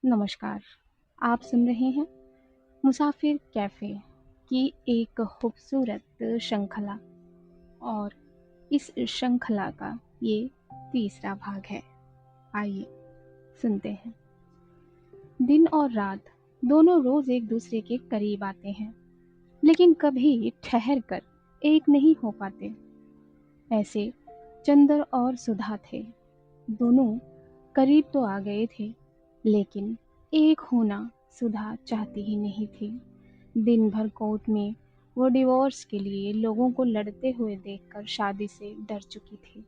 नमस्कार। आप सुन रहे हैं मुसाफिर कैफ़े की एक खूबसूरत श्रृंखला और इस श्रृंखला का ये तीसरा भाग है। आइए सुनते हैं। दिन और रात दोनों रोज़ एक दूसरे के करीब आते हैं, लेकिन कभी ठहर कर एक नहीं हो पाते। ऐसे चंदर और सुधा थे। दोनों करीब तो आ गए थे, लेकिन एक होना सुधा चाहती ही नहीं थी। दिन भर कोर्ट में वो डिवोर्स के लिए लोगों को लड़ते हुए देखकर शादी से डर चुकी थी।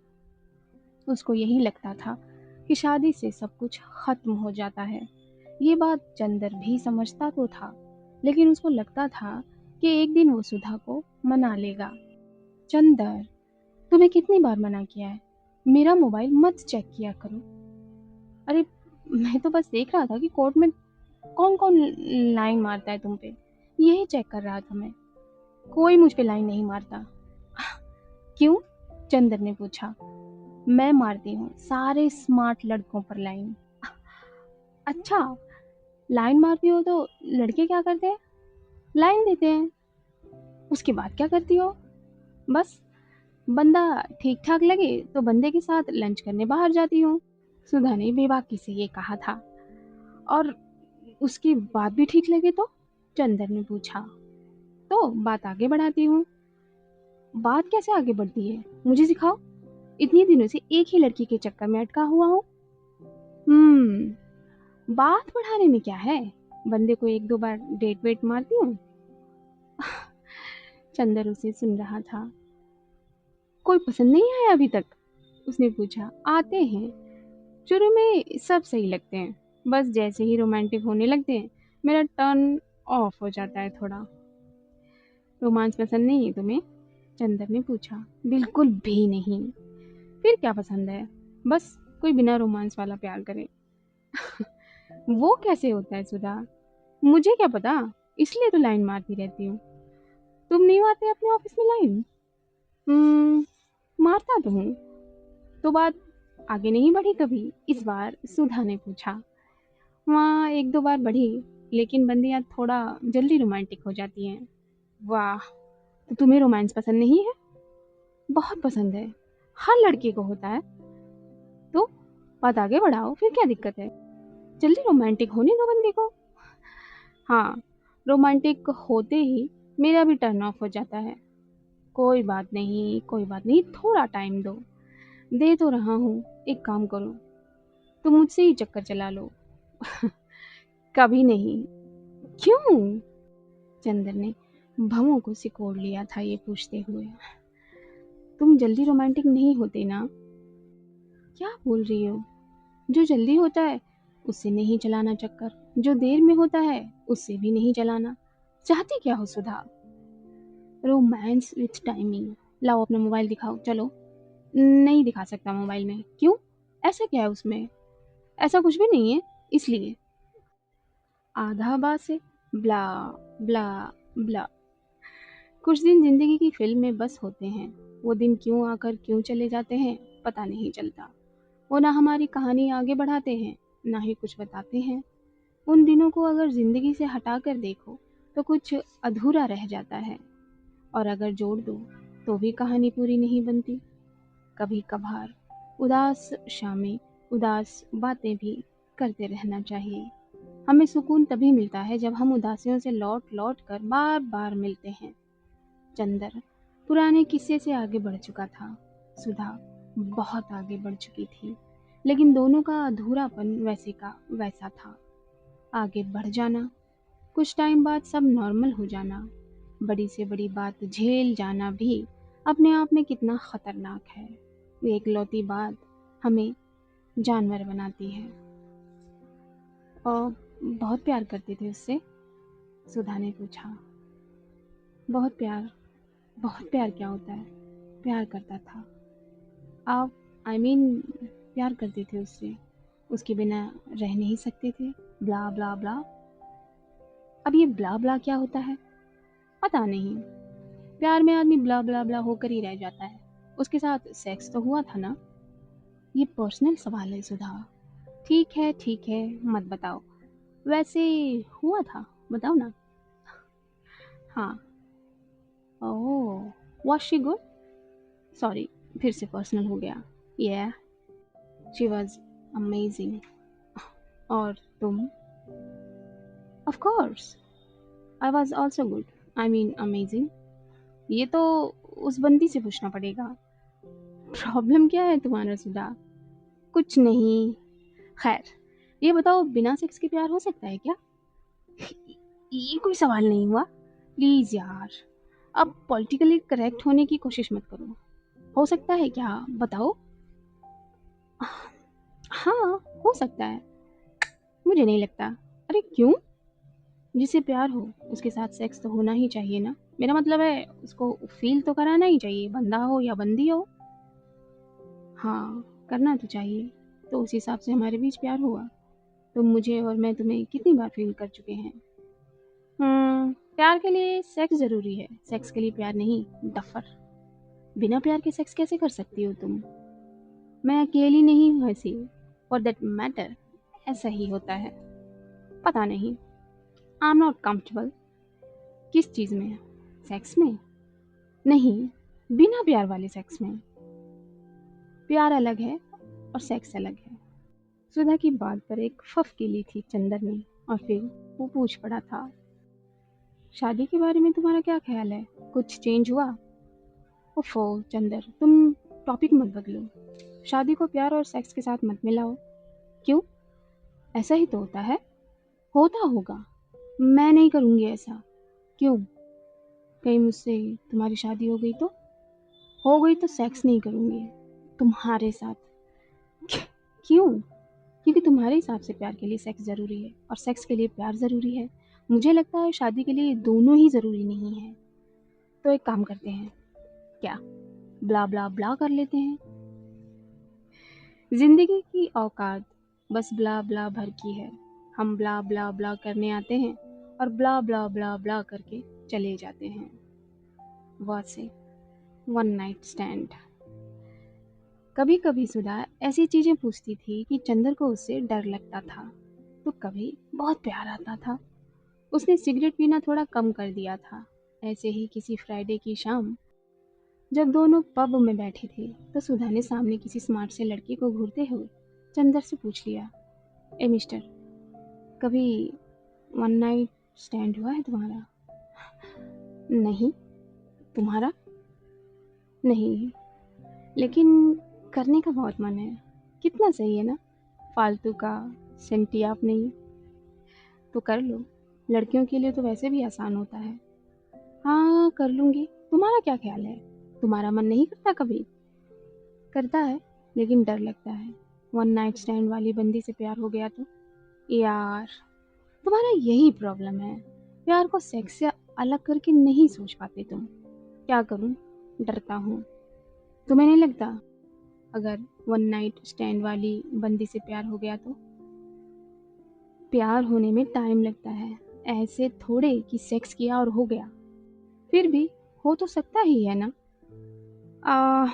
उसको यही लगता था कि शादी से सब कुछ खत्म हो जाता है। ये बात चंदर भी समझता तो था, लेकिन उसको लगता था कि एक दिन वो सुधा को मना लेगा। चंदर, तुम्हें कितनी बार मना किया है? मेरा मोबाइल मत चेक किया करो। अरे, मैं तो बस देख रहा था कि कोर्ट में कौन कौन लाइन मारता है तुम पे, यही चेक कर रहा था मैं। कोई मुझ पे लाइन नहीं मारता। क्यों? चंदर ने पूछा। मैं मारती हूँ सारे स्मार्ट लड़कों पर लाइन। अच्छा, लाइन मारती हो तो लड़के क्या करते हैं? लाइन देते हैं। उसके बाद क्या करती हो? बस, बंदा ठीक ठाक लगे तो बंदे के साथ लंच करने बाहर जाती हूँ। सुधा ने बेबाकी से ये कहा था। और उसकी बात भी ठीक लगे तो? चंदर ने पूछा। तो बात आगे बढ़ाती हूँ। बात कैसे आगे बढ़ती है, मुझे सिखाओ। इतने दिनों से एक ही लड़की के चक्कर में अटका हुआ हूँ। बात बढ़ाने में क्या है, बंदे को एक दो बार डेट वेट मारती हूँ। चंदर उसे सुन रहा था। कोई पसंद नहीं आया अभी तक? उसने पूछा। आते हैं, शुरू में सब सही लगते हैं, बस जैसे ही रोमांटिक होने लगते हैं मेरा टर्न ऑफ हो जाता है थोड़ा। रोमांस पसंद नहीं है तुम्हें? चंदर ने पूछा। बिल्कुल भी नहीं। फिर क्या पसंद है? बस कोई बिना रोमांस वाला प्यार करे। वो कैसे होता है सुधा? मुझे क्या पता, इसलिए तो लाइन मारती रहती हूँ। तुम नहीं मारते अपने ऑफिस में लाइन? हम्म, मारता तो हूँ। तो बात आगे नहीं बढ़ी कभी? इस बार सुधा ने पूछा। वहाँ एक दो बार बढ़ी, लेकिन बंदियाँ थोड़ा जल्दी रोमांटिक हो जाती हैं। वाह, तो तुम्हें रोमांस पसंद नहीं है? बहुत पसंद है, हर लड़के को होता है। तो बात आगे बढ़ाओ, फिर क्या दिक्कत है? जल्दी रोमांटिक होने दो बंदे को। हाँ, रोमांटिक होते ही मेरा भी टर्न ऑफ हो जाता है। कोई बात नहीं, कोई बात नहीं, थोड़ा टाइम दो। दे तो रहा हूँ। एक काम करो, तुम मुझसे ही चक्कर चला लो। कभी नहीं। क्यों? चंदर ने भवों को सिकोड़ लिया था ये पूछते हुए। तुम जल्दी रोमांटिक नहीं होते ना? क्या बोल रही हो? जो जल्दी होता है उससे नहीं चलाना चक्कर, जो देर में होता है उससे भी नहीं चलाना। चाहती क्या हो सुधा? Romance with timing. लाओ अपना मोबाइल दिखाओ, चलो। नहीं दिखा सकता मोबाइल में। क्यों? ऐसा क्या है उसमें? ऐसा कुछ भी नहीं है, इसलिए। आधा बात से ब्ला ब्ला ब्ला। कुछ दिन जिंदगी की फिल्म में बस होते हैं। वो दिन क्यों आकर क्यों चले जाते हैं, पता नहीं चलता। वो ना हमारी कहानी आगे बढ़ाते हैं, ना ही कुछ बताते हैं। उन दिनों को अगर जिंदगी से हटा कर देखो तो कुछ अधूरा रह जाता है, और अगर जोड़ दो तो भी कहानी पूरी नहीं बनती। कभी कभार उदास शामें, उदास बातें भी करते रहना चाहिए। हमें सुकून तभी मिलता है जब हम उदासियों से लौट लौट कर बार बार मिलते हैं। चंदर पुराने किस्से से आगे बढ़ चुका था। सुधा बहुत आगे बढ़ चुकी थी, लेकिन दोनों का अधूरापन वैसे का वैसा था। आगे बढ़ जाना, कुछ टाइम बाद सब नॉर्मल हो जाना, बड़ी से बड़ी बात झेल जाना भी अपने आप में कितना खतरनाक है। ये एकलौती बात हमें जानवर बनाती है। और बहुत प्यार करते थे उससे? सुधा ने पूछा। बहुत प्यार? बहुत प्यार क्या होता है? प्यार करता था। आप, प्यार करते थे उससे, उसके बिना रह नहीं सकते थे। ब्ला ब्ला ब्ला। अब ये ब्ला ब्ला क्या होता है? पता नहीं। प्यार में आदमी ब्ला ब्ला ब्ला होकर ही रह जाता है। उसके साथ सेक्स तो हुआ था ना? ये पर्सनल सवाल है सुधा। ठीक है ठीक है, मत बताओ। वैसे हुआ था, बताओ ना। हाँ। ओह, वॉज शी गुड? सॉरी, फिर से पर्सनल हो गया। या, शी वॉज अमेजिंग। और तुम? Of course, I was also good. I mean amazing. ये तो उस बंदी से पूछना पड़ेगा। प्रॉब्लम क्या है तुम्हारा सुधा? कुछ नहीं। खैर, ये बताओ, बिना सेक्स के प्यार हो सकता है क्या? ये कोई सवाल नहीं हुआ। प्लीज यार, अब पॉलिटिकली करेक्ट होने की कोशिश मत करो। हो सकता है क्या, बताओ? हाँ, हो सकता है। मुझे नहीं लगता। अरे क्यों? जिसे प्यार हो उसके साथ सेक्स तो होना ही चाहिए ना। मेरा मतलब है, उसको फील तो कराना ही चाहिए, बंदा हो या बंदी हो। हाँ, करना तो चाहिए। तो उस हिसाब से हमारे बीच प्यार हुआ। तुम मुझे और मैं तुम्हें कितनी बार फील कर चुके हैं। प्यार के लिए सेक्स ज़रूरी है, सेक्स के लिए प्यार नहीं। डफर। बिना प्यार के सेक्स कैसे कर सकती हो तुम? मैं अकेली नहीं हूँ ऐसी। फॉर दैट मैटर, ऐसा ही होता है। पता नहीं, आई एम नॉट कंफर्टेबल। किस चीज़ में? सेक्स में? नहीं, बिना प्यार वाले सेक्स में। प्यार अलग है और सेक्स अलग है। सुधा की बात पर एक फफ की ली थी चंदर ने, और फिर वो पूछ पड़ा था, शादी के बारे में तुम्हारा क्या ख्याल है? कुछ चेंज हुआ? ओफो चंदर, तुम टॉपिक मत बदलो। शादी को प्यार और सेक्स के साथ मत मिलाओ। क्यों? ऐसा ही तो होता है। होता होगा। मैं नहीं करूँगी ऐसा। क्यों? कहीं मुझसे तुम्हारी शादी हो गई तो? हो गई तो सेक्स नहीं करूँगी तुम्हारे साथ। क्यों? क्योंकि तुम्हारे हिसाब से प्यार के लिए सेक्स ज़रूरी है और सेक्स के लिए प्यार ज़रूरी है। मुझे लगता है शादी के लिए दोनों ही ज़रूरी नहीं है। तो एक काम करते हैं, क्या ब्ला ब्ला ब्ला कर लेते हैं? जिंदगी की औकात बस ब्ला ब्ला भर की है। हम ब्ला ब्ला ब्ला करने आते हैं और ब्ला ब्ला ब्ला ब्ला करके चले जाते हैं। वैसे वन नाइट स्टैंड। कभी कभी सुधा ऐसी चीजें पूछती थी कि चंदर को उससे डर लगता था, तो कभी बहुत प्यार आता था। उसने सिगरेट पीना थोड़ा कम कर दिया था। ऐसे ही किसी फ्राइडे की शाम, जब दोनों पब में बैठे थे, तो सुधा ने सामने किसी स्मार्ट से लड़के को घूरते हुए चंदर से पूछ लिया, ए मिस्टर, कभी वन नाइट स्टैंड हुआ है तुम्हारा? नहीं। तुम्हारा? नहीं, लेकिन करने का बहुत मन है। कितना सही है ना, फालतू का सेंटी आप नहीं। तो कर लो, लड़कियों के लिए तो वैसे भी आसान होता है। हाँ, कर लूँगी। तुम्हारा क्या ख्याल है? तुम्हारा मन नहीं करता कभी? करता है, लेकिन डर लगता है। वन नाइट स्टैंड वाली बंदी से प्यार हो गया तो? यार, तुम्हारा यही प्रॉब्लम है। प्यार को सेक्स से अलग करके नहीं सोच पाते तुम। क्या करूं, डरता हूँ। तुम्हें नहीं लगता, अगर वन नाइट स्टैंड वाली बंदी से प्यार हो गया तो? प्यार होने में टाइम लगता है, ऐसे थोड़े कि सेक्स किया और हो गया। फिर भी हो तो सकता ही है ना। आ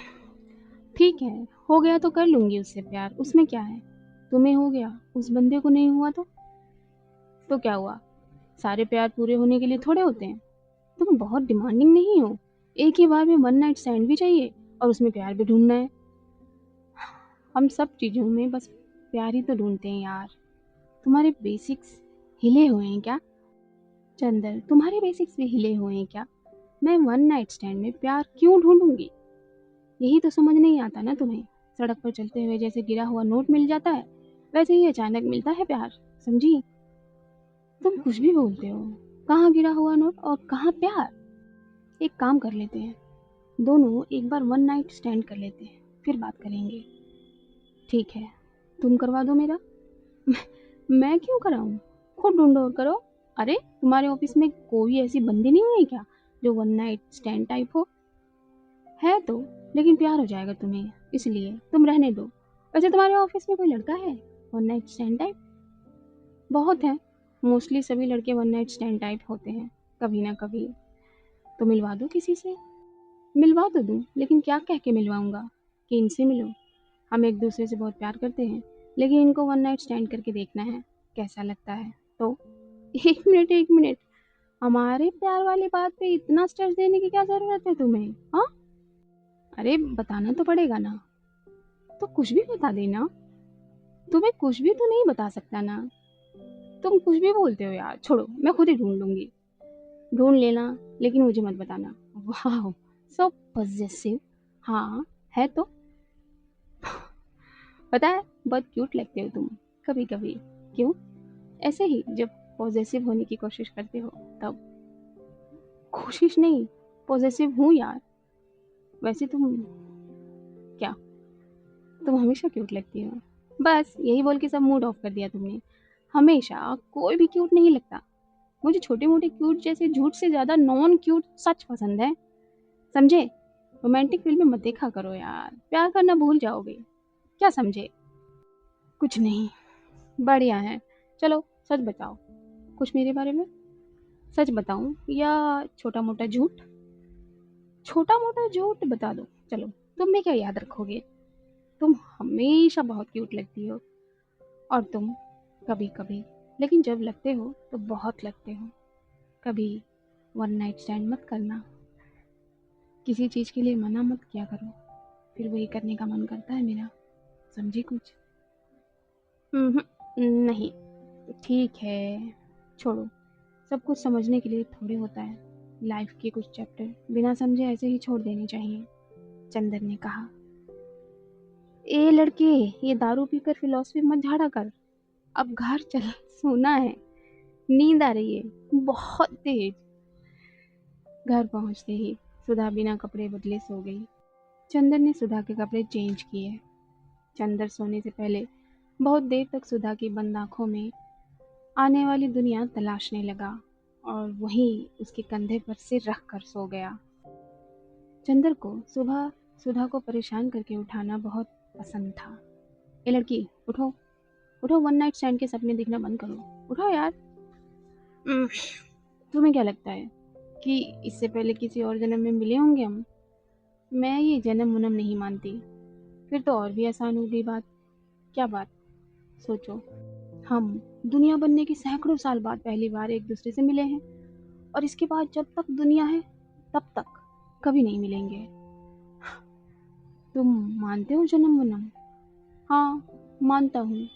ठीक है, हो गया तो कर लूंगी उससे प्यार, उसमें क्या है। तुम्हें हो गया, उस बंदे को नहीं हुआ तो क्या हुआ? सारे प्यार पूरे होने के लिए थोड़े होते हैं। तुम बहुत डिमांडिंग नहीं हो? एक ही बार में वन नाइट स्टैंड भी चाहिए और उसमें प्यार भी ढूंढना है। हम सब चीज़ों में बस प्यार ही तो ढूंढते हैं यार। तुम्हारे बेसिक्स हिले हुए हैं क्या? चंदर, तुम्हारे बेसिक्स भी हिले हुए हैं क्या? मैं वन नाइट स्टैंड में प्यार क्यों ढूंढूंगी? यही तो समझ नहीं आता ना तुम्हें। सड़क पर चलते हुए जैसे गिरा हुआ नोट मिल जाता है, वैसे ही अचानक मिलता है प्यार। समझी? तुम कुछ भी बोलते हो। कहाँ गिरा हुआ नोट और कहाँ प्यार? एक काम कर लेते हैं, दोनों एक बार वन नाइट स्टैंड कर लेते हैं, फिर बात करेंगे। ठीक है, तुम करवा दो मेरा। मैं क्यों कराऊं? खुद ढूंढो और करो। अरे, तुम्हारे ऑफिस में कोई ऐसी बंदी नहीं हुई क्या जो वन नाइट स्टैंड टाइप हो? है तो, लेकिन प्यार हो जाएगा तुम्हें, इसलिए तुम रहने दो। वैसे तुम्हारे ऑफिस में कोई लड़का है वन नाइट स्टैंड टाइप? बहुत है। मोस्टली सभी लड़के वन नाइट स्टैंड टाइप होते हैं, कभी ना कभी। तो मिलवा दो किसी से। मिलवा तो दूँ, लेकिन क्या कह के मिलवाऊँगा कि इनसे मिलो? हम एक दूसरे से बहुत प्यार करते हैं, लेकिन इनको वन नाइट स्टैंड करके देखना है कैसा लगता है, तो एक मिनट, हमारे प्यार वाली बात पे इतना स्ट्रेस देने की क्या ज़रूरत है तुम्हें? हाँ? अरे बताना तो पड़ेगा ना, तो कुछ भी बता देना। तुम्हें कुछ भी तो नहीं बता सकता ना, तुम कुछ भी बोलते हो यार। छोड़ो, मैं खुद ही ढूँढ लूँगी। ढूँढ लेना, लेकिन मुझे मत बताना। वाह! सो पॉसेसिव। हाँ, है तो। पता है, बहुत क्यूट लगते हो तुम कभी-कभी। क्यों? ऐसे ही जब पॉसेसिव होने की कोशिश करते हो तब। कोशिश नहीं, पॉसेसिव हूँ यार। वैसे क्या तुम हमेशा क्यूट लगती हो। बस यही बोल के सब मूड ऑफ कर दिया तुमने। हमेशा कोई भी क्यूट नहीं लगता। मुझे छोटे-मोटे क्यूट जैसे झूठ से ज़्यादा नॉन क्यूट सच पसंद है। समझे? रोमांटिक फ़िल्में मत देखा करो यार, प्यार करना भूल जाओगे। क्या समझे? कुछ नहीं, बढ़िया है। चलो सच बताओ, कुछ मेरे बारे में? सच बताऊँ या छोटा-मोटा झूठ? छोटा-मोटा झूठ बता दो, चलो। तुम में क्या याद रखोगे? तुम हमेशा बहुत क्यूट लगती हो, और तुम कभी-कभी, लेकिन जब लगते हो तो बहुत लगते हो। कभी वन नाइट स्टैंड मत करना, किसी चीज़ के लिए मना मत किया करो, फिर वही करने का मन करता है मेरा। समझी कुछ? नहीं, ठीक है, छोड़ो। सब कुछ समझने के लिए थोड़ी होता है। लाइफ के कुछ चैप्टर बिना समझे ऐसे ही छोड़ देने चाहिए। चंदर ने कहा। ए लड़के, ये दारू पीकर फिलॉसफी मत झाड़ा कर। अब घर चल, सोना है। नींद आ रही है बहुत तेज। घर पहुंचते ही सुधा बिना कपड़े बदले सो गई। चंदर ने सुधा के कपड़े चेंज किए। चंदर सोने से पहले बहुत देर तक सुधा की बंद आंखों में आने वाली दुनिया तलाशने लगा, और वहीं उसके कंधे पर सिर रख कर सो गया। चंदर को सुबह सुधा को परेशान करके उठाना बहुत पसंद था। ए लड़की, उठो, उठो, वन नाइट स्टैंड के सपने देखना बंद करो। उठो यार। उम्म, तुम्हें क्या लगता है कि इससे पहले किसी और जन्म में मिले होंगे हम? मैं ये जन्म वनम नहीं मानती। फिर तो और भी आसान होगी बात। क्या बात? सोचो, हम दुनिया बनने के सैकड़ों साल बाद पहली बार एक दूसरे से मिले हैं, और इसके बाद जब तक दुनिया है तब तक कभी नहीं मिलेंगे। तुम मानते हो जन्म वनम? हाँ, मानता हूँ।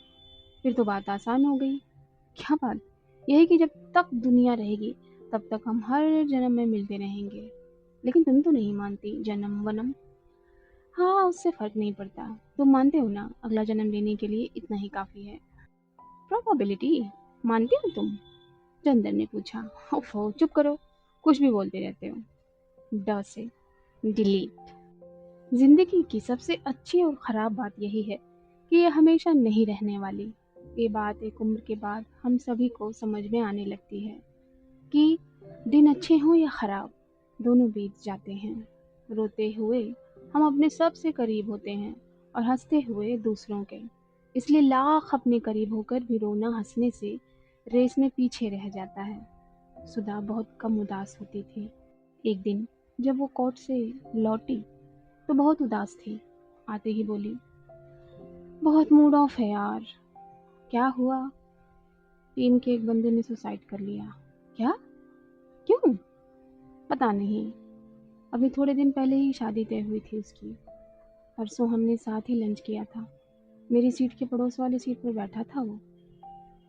फिर तो बात आसान हो गई। क्या बात? यही कि जब तक दुनिया रहेगी तब तक हम हर जन्म में मिलते रहेंगे। लेकिन तुम तो नहीं मानती जन्म वनम। हाँ, उससे फर्क नहीं पड़ता। तुम मानते हो ना, अगला जन्म लेने के लिए इतना ही काफी है। प्रोबेबिलिटी मानती हो तुम? चंदन ने पूछा। ओफो, चुप करो, कुछ भी बोलते रहते हो। ड से डिलीट। जिंदगी की सबसे अच्छी और खराब बात यही है कि ये हमेशा नहीं रहने वाली। ये बात एक उम्र के बाद हम सभी को समझ में आने लगती है कि दिन अच्छे हों या खराब, दोनों बीत जाते हैं। रोते हुए हम अपने सबसे करीब होते हैं, और हंसते हुए दूसरों के। इसलिए लाख अपने करीब होकर भी रोना हंसने से रेस में पीछे रह जाता है। सुधा बहुत कम उदास होती थी। एक दिन जब वो कोर्ट से लौटी तो बहुत उदास थी। आते ही बोली, बहुत मूड ऑफ है यार। क्या हुआ? टीम के एक बंदे ने सुसाइड कर लिया। क्या? क्यों? पता नहीं। अभी थोड़े दिन पहले ही शादी तय हुई थी उसकी। परसों हमने साथ ही लंच किया था। मेरी सीट के पड़ोस वाली सीट पर बैठा था वो।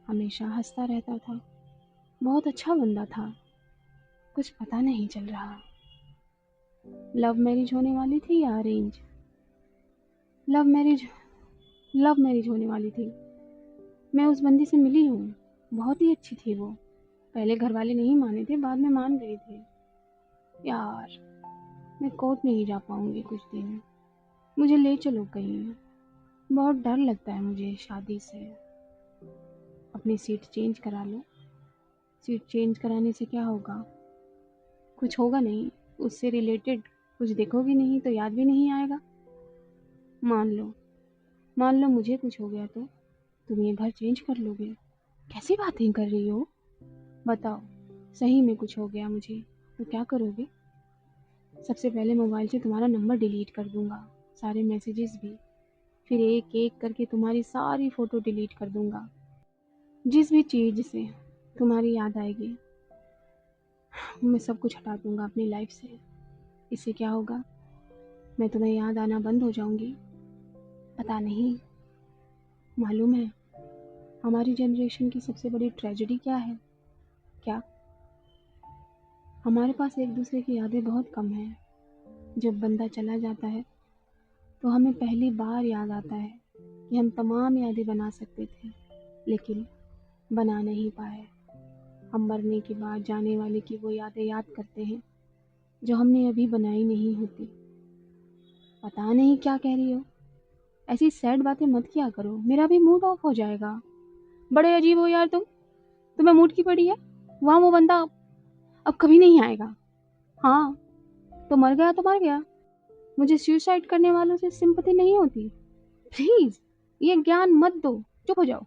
हमेशा हंसता रहता था। बहुत अच्छा बंदा था। कुछ पता नहीं चल रहा। लव मैरिज होने वाली थी या arrange? Love marriage. Love marriage होने वाली थी। मैं उस बंदी से मिली हूँ। बहुत ही अच्छी थी वो। पहले घर वाले नहीं माने थे, बाद में मान गए थे। यार, मैं कोर्ट नहीं जा पाऊंगी कुछ दिन। मुझे ले चलो कहीं। बहुत डर लगता है मुझे शादी से। अपनी सीट चेंज करा लो। सीट चेंज कराने से क्या होगा? कुछ होगा नहीं। उससे रिलेटेड कुछ देखोगी नहीं तो याद भी नहीं आएगा। मान लो, मान लो मुझे कुछ हो गया तो तुम ये घर चेंज कर लोगे? कैसी बातें कर रही हो? बताओ, सही में कुछ हो गया मुझे तो क्या करोगे? सबसे पहले मोबाइल से तुम्हारा नंबर डिलीट कर दूंगा, सारे मैसेजेस भी। फिर एक एक करके तुम्हारी सारी फ़ोटो डिलीट कर दूंगा। जिस भी चीज़ से तुम्हारी याद आएगी। मैं सब कुछ हटा दूंगा अपनी लाइफ से। इससे क्या होगा? मैं तुम्हें याद आना बंद हो जाऊंगी? पता नहीं। मालूम है हमारी जनरेशन की सबसे बड़ी ट्रेजेडी क्या है? क्या? हमारे पास एक दूसरे की यादें बहुत कम हैं। जब बंदा चला जाता है तो हमें पहली बार याद आता है कि हम तमाम यादें बना सकते थे, लेकिन बना नहीं पाए। हम मरने के बाद जाने वाले की वो यादें याद करते हैं जो हमने अभी बनाई नहीं होती। पता नहीं क्या कह रही हो। ऐसी सैड बातें मत किया करो, मेरा भी मूड ऑफ हो जाएगा। बड़े अजीब हो यार तुम। तुम्हें मूड की पड़ी है? वहाँ वो बंदा अब कभी नहीं आएगा। हाँ, तो मर गया तो मर गया। मुझे सुसाइड करने वालों से सिंपैथी नहीं होती। प्लीज ये ज्ञान मत दो, चुप हो जाओ।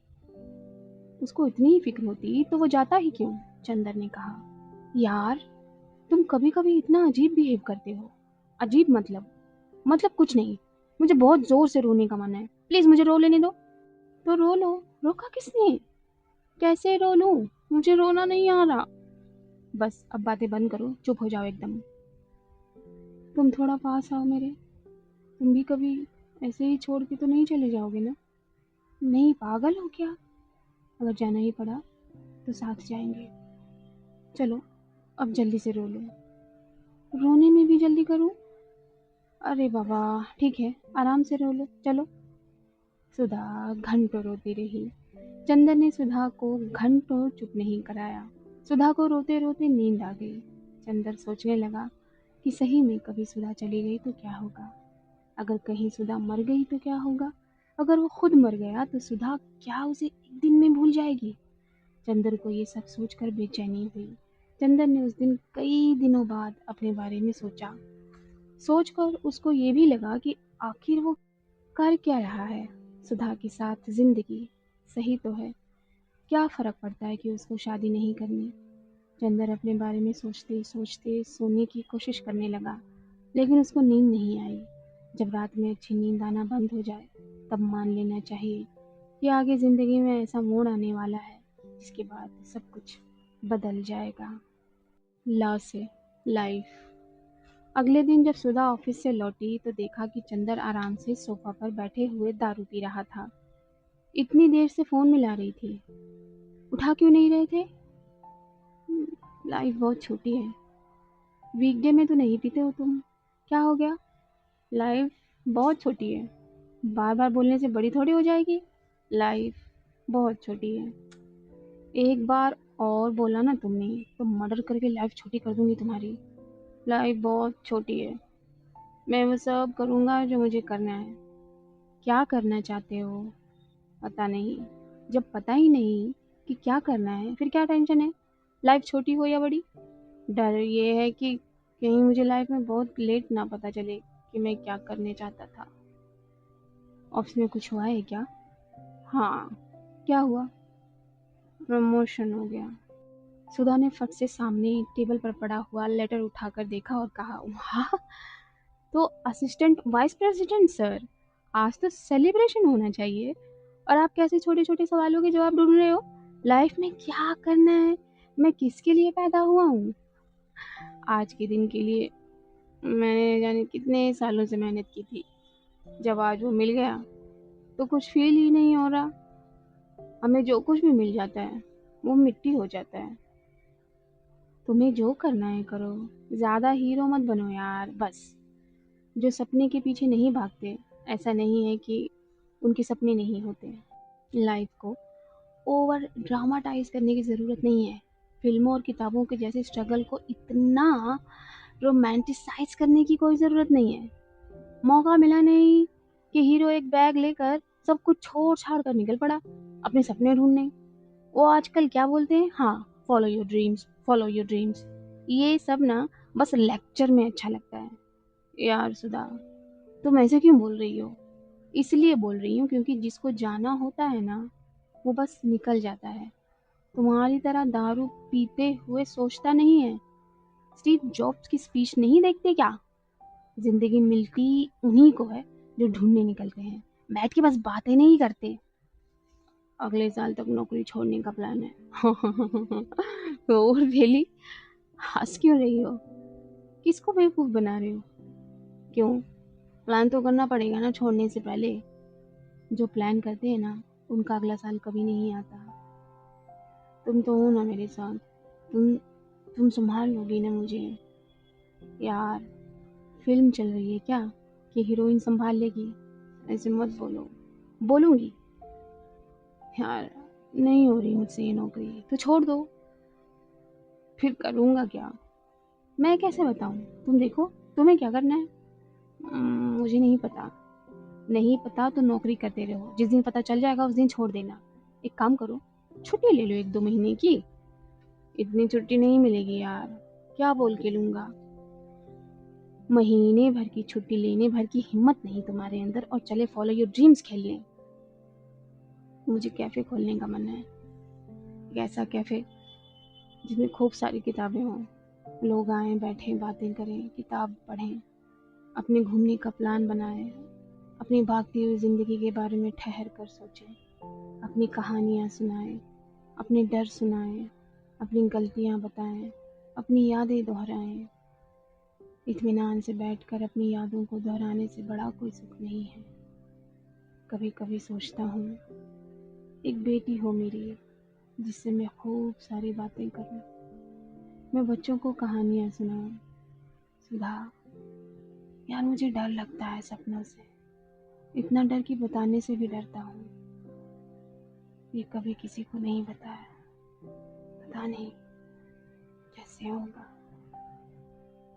उसको इतनी ही फिक्र होती तो वो जाता ही क्यों? चंदर ने कहा। यार तुम कभी कभी इतना अजीब बिहेव करते हो। अजीब मतलब कुछ नहीं। मुझे बहुत जोर से रोने का मन है, प्लीज मुझे रो लेने दो। तो रो लो। रोका किसने? कैसे रो लूं? मुझे रोना नहीं आ रहा। बस अब बातें बंद करो, चुप हो जाओ एकदम। तुम थोड़ा पास आओ मेरे। तुम भी कभी ऐसे ही छोड़ के तो नहीं चले जाओगे ना? नहीं, पागल हो क्या? अगर जाना ही पड़ा तो साथ जाएंगे। चलो अब जल्दी से रो लो। रोने में भी जल्दी करूं? अरे बाबा, ठीक है, आराम से रो लो, चलो। सुधा घंटों रोती रही। चंदन ने सुधा को घंटों चुप नहीं कराया। सुधा को रोते रोते नींद आ गई। चंदर सोचने लगा कि सही में कभी सुधा चली गई तो क्या होगा। अगर कहीं सुधा मर गई तो क्या होगा। अगर वो खुद मर गया तो सुधा क्या उसे एक दिन में भूल जाएगी। चंदर को ये सब सोचकर बेचैनी हुई। चंदर ने उस दिन कई दिनों बाद अपने बारे में सोचा। सोचकर उसको ये भी लगा कि आखिर वो कर क्या रहा है। सुधा के साथ जिंदगी सही तो है, क्या फर्क पड़ता है कि उसको शादी नहीं करनी। चंदर अपने बारे में सोचते सोचते सोने की कोशिश करने लगा, लेकिन उसको नींद नहीं आई। जब रात में अच्छी नींद आना बंद हो जाए तब मान लेना चाहिए कि आगे जिंदगी में ऐसा मोड़ आने वाला है जिसके बाद सब कुछ बदल जाएगा। ला से लाइफ। अगले दिन जब सुधा ऑफिस से लौटी तो देखा कि चंदर आराम से सोफा पर बैठे हुए दारू पी रहा था। इतनी देर से फोन मिला रही थी, उठा क्यों नहीं रहे थे? लाइफ बहुत छोटी है। वीकडे में तो नहीं पीते हो तुम, क्या हो गया? लाइफ बहुत छोटी है, बार बार बोलने से बड़ी थोड़ी हो जाएगी। लाइफ बहुत छोटी है। एक बार और बोला ना तुमने तो मर्डर करके लाइफ छोटी कर दूंगी तुम्हारी। लाइफ बहुत छोटी है। मैं वो सब करूँगा जो मुझे करना है। क्या करना चाहते हो? पता नहीं। जब पता ही नहीं कि क्या करना है फिर क्या टेंशन है? लाइफ छोटी हो या बड़ी। डर ये है कि कहीं मुझे लाइफ में बहुत लेट ना पता चले कि मैं क्या करने चाहता था। ऑफिस में कुछ हुआ है क्या? हाँ। क्या हुआ? प्रमोशन हो गया। सुधा ने फट से सामने टेबल पर पड़ा हुआ लेटर उठाकर देखा और कहा, वाह, तो असिस्टेंट वाइस प्रेसिडेंट सर, आज तो सेलिब्रेशन होना चाहिए। और आप कैसे छोटे छोटे सवालों के जवाब ढूंढ रहे हो? लाइफ में क्या करना है, मैं किसके लिए पैदा हुआ हूँ? आज के दिन के लिए मैंने जाने कितने सालों से मेहनत की थी। जब आज वो मिल गया तो कुछ फील ही नहीं हो रहा। हमें जो कुछ भी मिल जाता है वो मिट्टी हो जाता है। तुम्हें जो करना है करो, ज्यादा हीरो मत बनो यार। बस जो सपने के पीछे नहीं भागते, ऐसा नहीं है कि उनके सपने नहीं होते। लाइफ को ओवर ड्रामाटाइज करने की ज़रूरत नहीं है। फिल्मों और किताबों के जैसे स्ट्रगल को इतना रोमांटिसाइज करने की कोई ज़रूरत नहीं है। मौका मिला नहीं कि हीरो एक बैग लेकर सब कुछ छोड़ छाड़ कर निकल पड़ा अपने सपने ढूंढने। वो आजकल क्या बोलते हैं, हाँ, follow your dreams, follow your dreams. ये सब ना बस लेक्चर में अच्छा लगता है। यार सुधा, तुम ऐसे क्यों बोल रही हो? इसलिए बोल रही हूँ क्योंकि जिसको जाना होता है ना वो बस निकल जाता है। तुम्हारी तरह दारू पीते हुए सोचता नहीं है। स्टीव जॉब्स की स्पीच नहीं देखते क्या? जिंदगी मिलती उन्हीं को है जो ढूंढने निकलते हैं, बैठ के बस बातें नहीं करते। अगले साल तक नौकरी छोड़ने का प्लान है। और वेली, हंस क्यों रही हो? किसको बेवकूफ़ बना रहे हो? क्यों? प्लान तो करना पड़ेगा ना छोड़ने से पहले। जो प्लान करते हैं ना, उनका अगला साल कभी नहीं आता। तुम तो हो ना मेरे साथ। तुम तुम संभाल लोगी ना मुझे? यार, फिल्म चल रही है क्या कि हीरोइन संभाल लेगी? ऐसे मत बोलो। बोलूँगी। यार, नहीं हो रही मुझसे ये नौकरी, तो छोड़ दो। फिर करूँगा क्या? मैं कैसे बताऊँ? तुम देखो, तुम्हें क्या करना है? मुझे नहीं पता। नहीं पता तो नौकरी करते रहो, जिस दिन पता चल जाएगा उस दिन छोड़ देना। एक काम करो, छुट्टी ले लो 1-2 महीने की। इतनी छुट्टी नहीं मिलेगी यार, क्या बोल के लूँगा? महीने भर की छुट्टी लेने भर की हिम्मत नहीं तुम्हारे अंदर, और चले फॉलो योर ड्रीम्स खेलने। मुझे कैफ़े खोलने का मन है, एक ऐसा कैफ़े जिसमें खूब सारी किताबें हों, लोग आएँ, बैठें, बातें करें, किताब पढ़ें, अपने घूमने का प्लान बनाएँ, अपनी भागती हुई ज़िंदगी के बारे में ठहर कर सोचें, अपनी कहानियाँ सुनाएँ, अपने डर सुनाएँ, अपनी गलतियाँ बताएँ, अपनी यादें दोहराएँ। इत्मीनान से बैठकर अपनी यादों को दोहराने से बड़ा कोई सुख नहीं है। कभी कभी सोचता हूँ, एक बेटी हो मेरी, जिससे मैं खूब सारी बातें करूँ। मैं बच्चों को कहानियाँ सुनाऊँ। सुधा, यार मुझे डर लगता है सपनों से। इतना डर कि बताने से भी डरता हूँ। ये कभी किसी को नहीं बताया। पता नहीं कैसे होगा।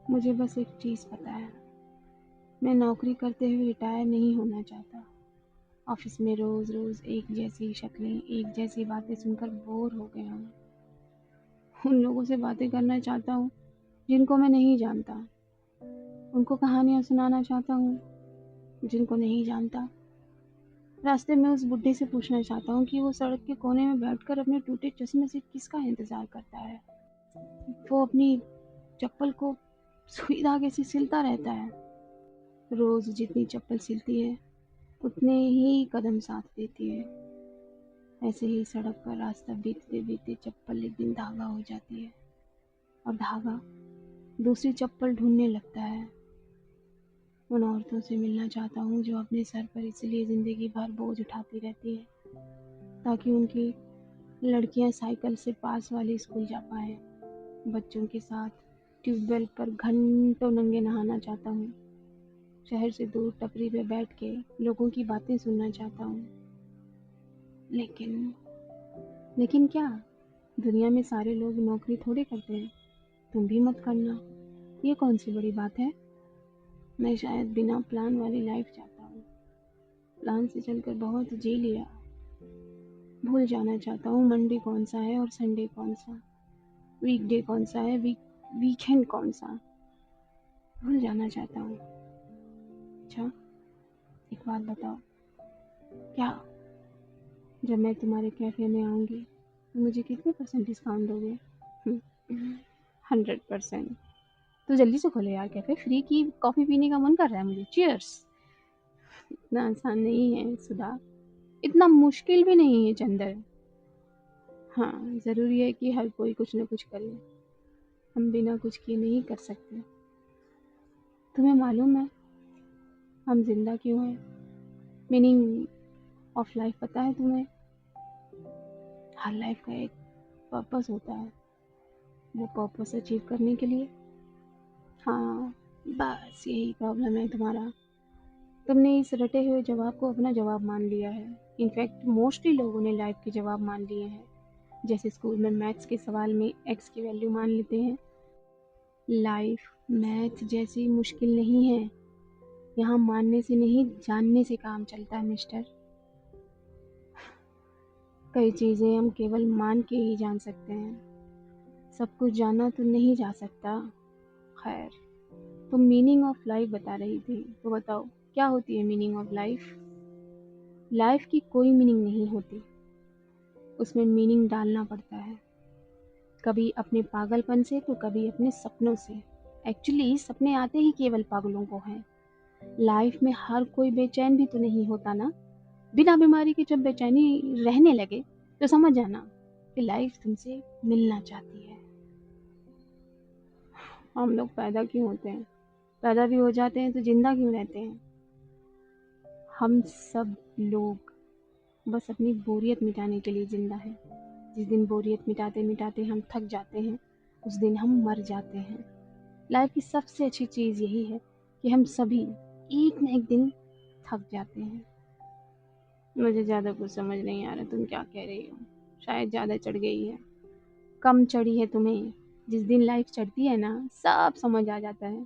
मुझे बस एक चीज़ पता है, मैं नौकरी करते हुए रिटायर नहीं होना चाहता। ऑफिस में रोज़ रोज़ एक जैसी शक्लें, एक जैसी बातें सुनकर बोर हो गया हूँ। उन लोगों से बातें करना चाहता हूँ जिनको मैं नहीं जानता। उनको कहानियाँ सुनाना चाहता हूँ जिनको नहीं जानता। रास्ते में उस बुड्ढे से पूछना चाहता हूँ कि वो सड़क के कोने में बैठकर अपने टूटे चश्मे से किसका इंतज़ार करता है। वो अपनी चप्पल को सुई धागे से सिलता रहता है। रोज़ जितनी चप्पल सिलती है उतने ही कदम साथ देती है। ऐसे ही सड़क पर रास्ता बीतते बीतते चप्पल एक दिन धागा हो जाती है, और धागा दूसरी चप्पल ढूंढने लगता है। उन औरतों से मिलना चाहता हूँ जो अपने सर पर इसलिए ज़िंदगी भर बोझ उठाती रहती है ताकि उनकी लड़कियाँ साइकिल से पास वाले स्कूल जा पाएँ। बच्चों के साथ ट्यूबवेल पर घंटों नंगे नहाना चाहता हूँ। शहर से दूर टपरी पे बैठ के लोगों की बातें सुनना चाहता हूँ। लेकिन लेकिन क्या? दुनिया में सारे लोग नौकरी थोड़े करते हैं। तुम भी मत करना। ये कौन सी बड़ी बात है? मैं शायद बिना प्लान वाली लाइफ चाहता हूँ। प्लान से चलकर बहुत जी लिया। भूल जाना चाहता हूँ मंडे कौन सा है और संडे कौन सा, वीकडे कौन सा है, वीकेंड कौन सा। भूल जाना चाहता हूँ। अच्छा, एक बात बताओ, क्या जब मैं तुम्हारे कैफ़े में आऊँगी तो मुझे कितने % डिस्काउंट दोगे? 100%। तो जल्दी से खोलो यार कैफ़े, फ्री की कॉफ़ी पीने का मन कर रहा है मुझे। चियर्स। इतना आसान नहीं है सुधा, इतना मुश्किल भी नहीं है चंदर। हाँ, ज़रूरी है कि हर कोई कुछ न कुछ करे। हम बिना कुछ किए नहीं कर सकते। तुम्हें मालूम है हम जिंदा क्यों हैं? मीनिंग ऑफ लाइफ पता है तुम्हें? हर लाइफ का एक पर्पस होता है। वो पर्पस अचीव करने के लिए। हाँ, बस यही प्रॉब्लम है तुम्हारा। तुमने इस रटे हुए जवाब को अपना जवाब मान लिया है। इनफैक्ट मोस्टली लोगों ने लाइफ के जवाब मान लिए हैं। जैसे स्कूल में मैथ्स के सवाल में एक्स की वैल्यू मान लेते हैं। लाइफ मैथ जैसी मुश्किल नहीं है। यहाँ मानने से नहीं, जानने से काम चलता है मिस्टर। कई चीज़ें हम केवल मान के ही जान सकते हैं। सब कुछ जाना तो नहीं जा सकता। खैर, तुम मीनिंग ऑफ लाइफ बता रही थी, तो बताओ क्या होती है मीनिंग ऑफ लाइफ? लाइफ की कोई मीनिंग नहीं होती, उसमें मीनिंग डालना पड़ता है। कभी अपने पागलपन से तो कभी अपने सपनों से। एक्चुअली सपने आते ही केवल पागलों को हैं। लाइफ में हर कोई बेचैन भी तो नहीं होता ना। बिना बीमारी के जब बेचैनी रहने लगे तो समझ जाना कि लाइफ तुमसे मिलना चाहती है। हम लोग पैदा क्यों होते हैं? पैदा भी हो जाते हैं तो जिंदा क्यों रहते हैं? हम सब लोग बस अपनी बोरियत मिटाने के लिए जिंदा हैं। जिस दिन बोरियत मिटाते मिटाते हम थक जाते हैं, उस दिन हम मर जाते हैं। लाइफ की सबसे अच्छी चीज़ यही है कि हम सभी एक न एक दिन थक जाते हैं। मुझे ज़्यादा कुछ समझ नहीं आ रहा तुम क्या कह रही हो। शायद ज़्यादा चढ़ गई है, कम चढ़ी है तुम्हें। जिस दिन लाइफ चढ़ती है ना, सब समझ आ जाता है।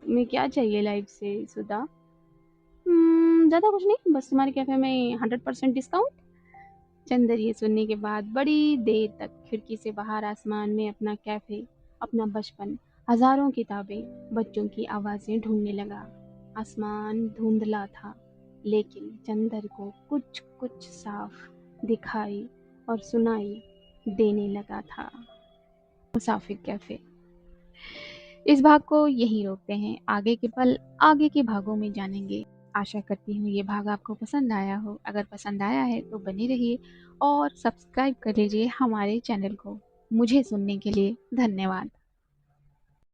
तुम्हें क्या चाहिए लाइफ से सुधा? ज़्यादा कुछ नहीं, बस तुम्हारे कैफ़े में 100% डिस्काउंट। चंदर ये सुनने के बाद बड़ी देर तक खिड़की से बाहर आसमान में अपना कैफ़े, अपना बचपन, हज़ारों किताबें, बच्चों की आवाज़ें ढूंढने लगा। आसमान धुंधला था, लेकिन चंदर को कुछ कुछ साफ दिखाई और सुनाई देने लगा था। मुसाफिर कैफ़े। इस भाग को यहीं रोकते हैं। आगे के पल आगे के भागों में जानेंगे। आशा करती हूँ ये भाग आपको पसंद आया हो। अगर पसंद आया है तो बने रहिए और सब्सक्राइब कर लीजिए हमारे चैनल को। मुझे सुनने के लिए धन्यवाद।